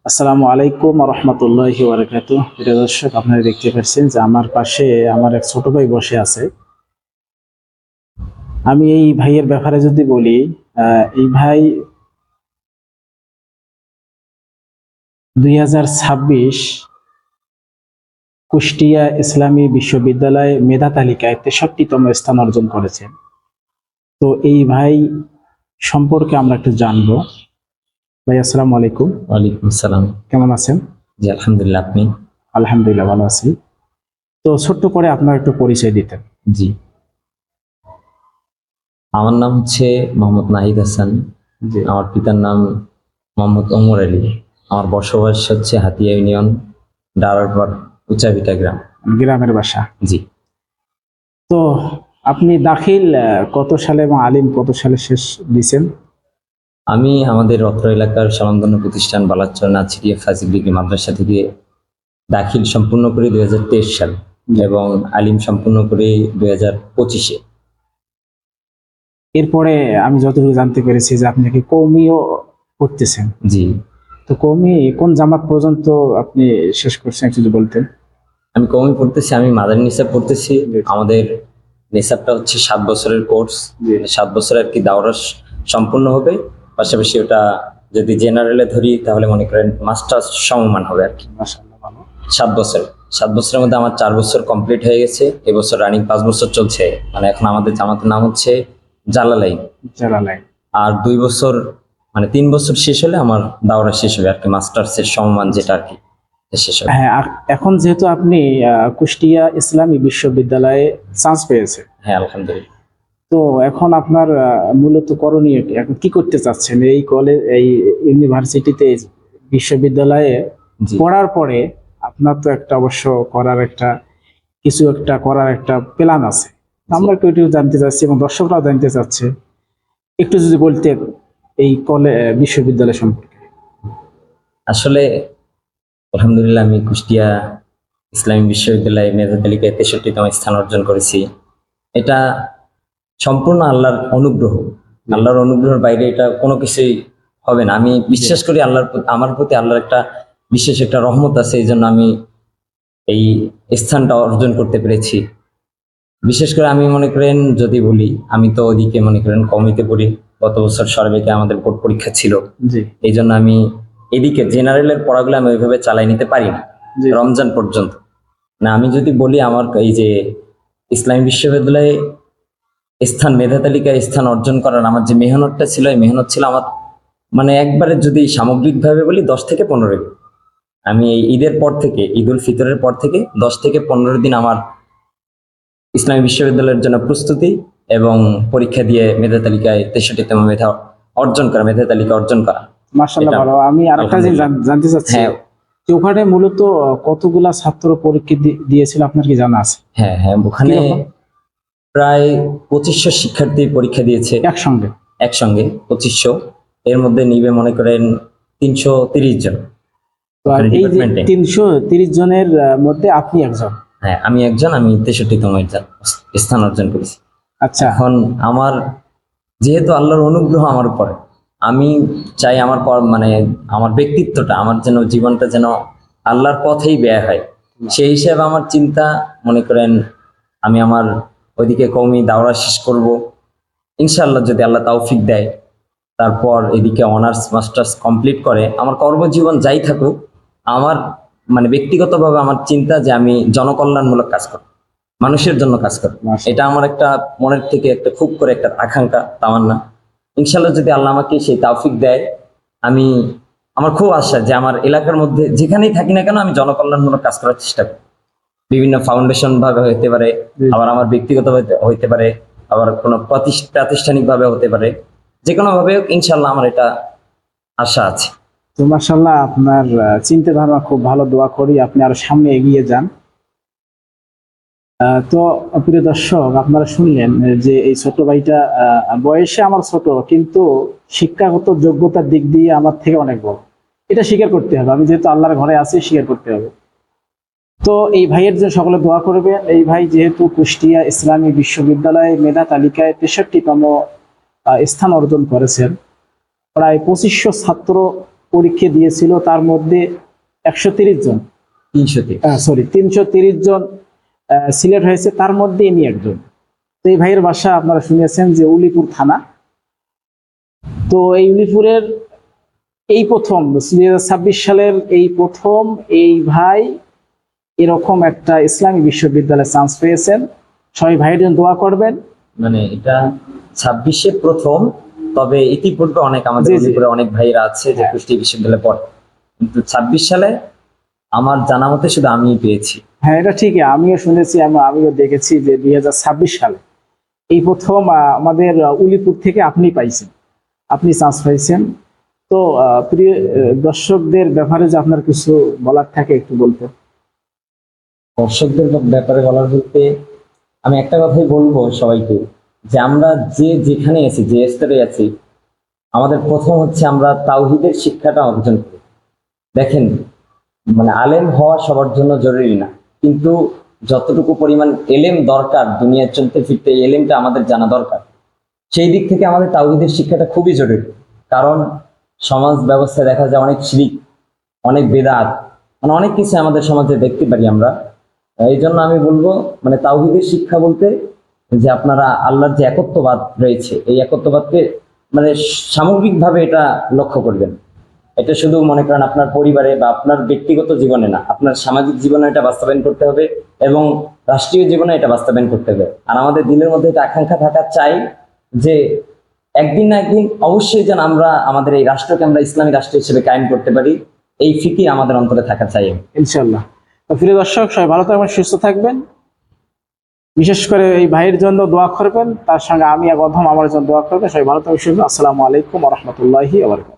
আসসালামু আলাইকুম রহমতুল্লাহি বারাকাতুহু। প্রিয় দর্শক, আপনারা দেখতে পাচ্ছেন যে আমার পাশে আমার এক ছোট ভাই বসে আছে। আমি এই ভাইয়ের ব্যাপারে যদি বলি, এই ভাই 2026 কুষ্টিয়া ইসলামী বিশ্ববিদ্যালয়ে মেধা তালিকায় 63তম স্থান অর্জন করেছেন। তো এই ভাই সম্পর্কে আমরা একটু জানবো। ভাই আসসালামু আলাইকুম। ওয়ালাইকুম আসসালাম। কেমন আছেন? জি আলহামদুলিল্লাহ, আপনি? আলহামদুলিল্লাহ ভালো আছি। তো ছোট্ট করে আপনার একটু পরিচয় দিতেন। জি, আমার নাম হচ্ছে মোহাম্মদ নাহিদ হাসান। জি। আমার পিতার নাম মোহাম্মদ ওমর আলী। আমার বসবাস হচ্ছে হাতিয়া ইউনিয়ন, ডারারপাড়, উচাভিটা গ্রাম। গ্রামের বাসা। জি, তো আপনি দাখিল কত সালে এবং আলিম কত সালে শেষ দিয়েছেন? আমি আমাদের অত্র এলাকার স্বনামধন্য প্রতিষ্ঠান বালাচর নাছিরিয়া ফাজিল ডিগ্রি মাদ্রাসা থেকে দাখিল সম্পূর্ণ করি 2023 সাল এবং আলিম সম্পূর্ণ করি 2025-এ। এরপরে আমি যতটুকু জানতে পেরেছি যে আপনি কি কওমিও করতেছেন। জি, তো কওমি কোন জামাত পর্যন্ত আপনি শেষ করছেন একটু যদি বলতেন। আমি কওমি পড়তেছি, আমি মাদানী নিসাব পড়তেছি। আমাদের নিসাবটা হচ্ছে 7 বছরের কোর্স। 7 বছর আর কি দাওরা সম্পূর্ণ হবে, পাশাপাশি ওটা যদি জেনারেলে ধরি তাহলে মনে করেন মাস্টার্স সমমান হবে আর কি। মাশাআল্লাহ, ভালো। 7 বছরের মধ্যে আমার 4 বছর কমপ্লিট হয়ে গেছে। এবছর রানিং 5 বছর চলছে। মানে এখন আমাদের জামাতের নাম হচ্ছে জালালাইন। জালালাইন। আর 2 বছর মানে 3 বছর শেষ হলে আমার দাওরা শেষ হবে আর কি, মাস্টার্সের সমমান যেটা আর কি শেষ হবে। হ্যাঁ, এখন যেহেতু আপনি কুষ্টিয়া ইসলামী বিশ্ববিদ্যালয়ে চান্স পেয়েছে, হ্যাঁ আলহামদুলিল্লাহ। তো এখন আপনার মূলত করণীয় কি? এখন কি করতে চাচ্ছেন এই কলেজ, এই ইউনিভার্সিটিতে, বিশ্ববিদ্যালয়ে জি, পড়ার পরে? আপনার তো একটা অবশ্য করার একটা কিছু একটা করার একটা প্ল্যান আছে। আমরা একটু একটু জানতে চাচ্ছি এবং দর্শকরাও জানতে চাচ্ছে, একটু যদি বলতেন এই বিশ্ববিদ্যালয় সম্পর্কে। আসলে আলহামদুলিল্লাহ আমি কুষ্টিয়া ইসলামী বিশ্ববিদ্যালয়ে মেধা তালিকায় 63তম স্থান অর্জন করেছি। এটা সম্পূর্ণ আল্লাহর অনুগ্রহ। আল্লাহর অনুগ্রহের বাইরে এটা কোনো কিছুই হবে না। আমি বিশ্বাস করি আমার প্রতি আল্লাহর একটা বিশেষ একটা রহমত আছে, এই জন্য আমি এই স্থানটা অর্জন করতে পেরেছি। বিশেষ করে আমি মনে করেন যদি বলি, আমি তো ওদিকে মনে করেন কমিতে পড়ি। গত বছর সর্বেকে আমাদের বোর্ড পরীক্ষা ছিল, জি এই জন্য আমি এদিকে জেনারেলের পড়াগুলো আমি ওইভাবে চালাই নিতে পারি না জি রমজান পর্যন্ত। না, আমি যদি বলি আমার এই যে ইসলামী বিশ্ববিদ্যালয়ে স্থান মেধা তালিকায় স্থান অর্জন করার আমার যে মেহনতটা ছিল, এই মেহনত ছিল আমার মানে একবারে যদি সামগ্রিকভাবে বলি 10 থেকে 15 দিন। আমি এই ঈদের পর থেকে, ঈদ উল ফিতরের পর থেকে 10 থেকে 15 দিন আমার ইসলামী বিশ্ববিদ্যালয়ের জন্য প্রস্তুতি এবং পরীক্ষা দিয়ে মেধা তালিকায় 63তম মেধা তালিকা অর্জন করা। মাশাআল্লাহ, এটা ভালো। আমি আরেকটা জিনিস জানতে চাচ্ছি, হ্যাঁ যে ওখানে মূলত কতগুলা ছাত্র পরীক্ষা দিয়েছিল আপনার কি জানা আছে? হ্যাঁ হ্যাঁ ওখানে কিরকম? প্রায় 2500 শিক্ষার্থী পরীক্ষা দিয়েছে একসঙ্গে? একসঙ্গে 2500। এর মধ্যে নিবে মনে করেন 330 জন তো আর ওখানে এই যে ডিপার্টমেন্টে। 330 জনের মধ্যে আপনি একজন? হ্যাঁ আমি একজন, আমি 63তম স্থান অর্জন করেছি। আচ্ছা। এখন আমার যেহেতু আল্লাহর অনুগ্রহ আমার উপরে, আমি চাই আমার মানে আমার ব্যক্তিত্বটা, আমার যেন জীবনটা যেন আল্লাহর পথেই ব্যয় হয়। সেই হিসাবে আমার চিন্তা মনে করেন আমি আমার ওইদিকে কওমি দাওরা শেষ করব ইনশাআল্লাহ, যদি আল্লাহ তৌফিক দেয়। তারপর এদিকে অনার্স মাস্টার্স কমপ্লিট করে আমার কর্মজীবন যাই থাকুক, আমার মানে ব্যক্তিগতভাবে আমার চিন্তা যে আমি জনকল্যাণমূলক কাজ করব, মানুষের জন্য কাজ করব। এটা আমার একটা মনের থেকে একটা খুব করে একটা আকাঙ্ক্ষা, তামান্না। ইনশাআল্লাহ যদি আল্লাহ আমাকে সেই তৌফিক দেয়, আমি আমার খুব আশা যে আমার এলাকার মধ্যে যেখানেই থাকি না কেন আমি জনকল্যাণমূলক কাজ করার চেষ্টা করি। বিভিন্ন ফাউন্ডেশন ভাবে হতে পারে, আবার আমার ব্যক্তিগত হইতে পারে, আবার কোনো প্রাতিষ্ঠানিক ভাবে হতে পারে, যে কোনো ভাবে ইনশাআল্লাহ আমার এটা আশা আছে। তো মাশাআল্লাহ, আপনার চিন্তা ধারণা খুব ভালো। দোয়া করি আপনি আরো সামনে এগিয়ে যান। তো প্রিয় দর্শক, আপনারা শুনলেন যে এই ছোট ভাইটা বয়সে আমার ছোট, কিন্তু শিক্ষাগত যোগ্যতার দিক দিয়ে আমার থেকে অনেক বড়। এটা স্বীকার করতে হবে। আমি যেহেতু আল্লাহর ঘরে আছি, স্বীকার করতে হবে। তো এই ভাইয়ের যে সকলে দোয়া করবেন। এই ভাই যেহেতু কুষ্টিয়া ইসলামী বিশ্ববিদ্যালয়ে মেধা তালিকায় 63তম স্থান অর্জন করেছেন, প্রায় 2500 ছাত্র পরীক্ষা দিয়েছিল, তার মধ্যে 130 জন 330 জন সিলেক্ট হয়েছে, তার মধ্যে ইনি একজন। তো এই ভাইয়ের বাসা আপনারা শুনেছেন যে উলিপুর থানা। তো এই উলিপুরের এই প্রথম 2026 সালের এই প্রথম এই ভাই এরকম একটা ইসলামী বিশ্ববিদ্যালয়ে চান্স পেয়েছেন। সবাই ভাইয়ের জন্য দোয়া করবেন। মানে এটা 26-এ প্রথম, তবে ইতিপূর্বে অনেক আমাদের জি, জি। উলিপুরে অনেক ভাইরা আছে যে হ্যাঁ। কুষ্টিয়া বিশ্ববিদ্যালয়ে পড়ে, কিন্তু 26 সালে আমার জানা মতে শুধু আমিই পেয়েছি। হ্যাঁ, এটা ঠিকই, আমিও শুনেছি, আমিও দেখেছি যে 2026 সালে এই প্রথম আমাদের উলিপুর থেকে আপনি পাইছেন, আপনি চান্স পাইছেন। তো প্রিয় দর্শকদের ব্যাপারে যে আপনার কিছু বলার থাকে একটু বলতেন। দর্শকদের ব্যাপারে বলার বলতে আমি একটা কথাই বলবো সবাইকে, যে আমরা যে যেখানে আছি, যে স্তরে আছি, আমাদের প্রথম হচ্ছে আমরা তাওহীদের শিক্ষাটা অর্জন করি। দেখেন, মানে আলেম হওয়া সবার জন্য জরুরি না, কিন্তু যতটুকু পরিমাণ এলেম দরকার দুনিয়ায় চলতে ফিরতে, এই এলেমটা আমাদের জানা দরকার। সেই দিক থেকে আমাদের তাওহীদের শিক্ষাটা খুবই জরুরি। কারণ সমাজ ব্যবস্থায় দেখা যায় অনেক শিরিক, অনেক বেদাত, মানে অনেক কিছু আমাদের সমাজে দেখতে পারি আমরা। এই জন্য আমি বলবো, মানে তাওহীদের শিক্ষা বলতে যে আপনারা আল্লাহর যে একত্ববাদ রয়েছে, এই একত্ববাদকে মানে সামগ্রিকভাবে এটা লক্ষ্য করবেন। এটা শুধু মনে করেন আপনার পরিবারে বা আপনার ব্যক্তিগত জীবনে না, আপনার সামাজিক জীবনে এটা বাস্তবায়ন করতে হবে এবং রাষ্ট্রীয় জীবনে এটা বাস্তবায়ন করতে হবে। আর আমাদের দিলের মধ্যে এটা আকাঙ্ক্ষা থাকা চাই যে একদিন না একদিন অবশ্যই যেন আমরা আমাদের এই রাষ্ট্রকে আমরা ইসলামী রাষ্ট্র হিসেবে কায়েম করতে পারি, এই ফিকির আমাদের অন্তরে থাকা চাই। ইনশাল্লাহ। তো প্রিয় দর্শক, সবাই ভালো থাকবেন, সুস্থ থাকবেন। বিশেষ করে এই ভাইয়ের জন্য দোয়া করবেন, তার সঙ্গে আমি এক অধম আমার জন্য দোয়া করবেন। সবাই ভালো থাকবেন। আসসালামু আলাইকুম ওয়া রাহমাতুল্লাহি ওয়া বারাকাতুহু।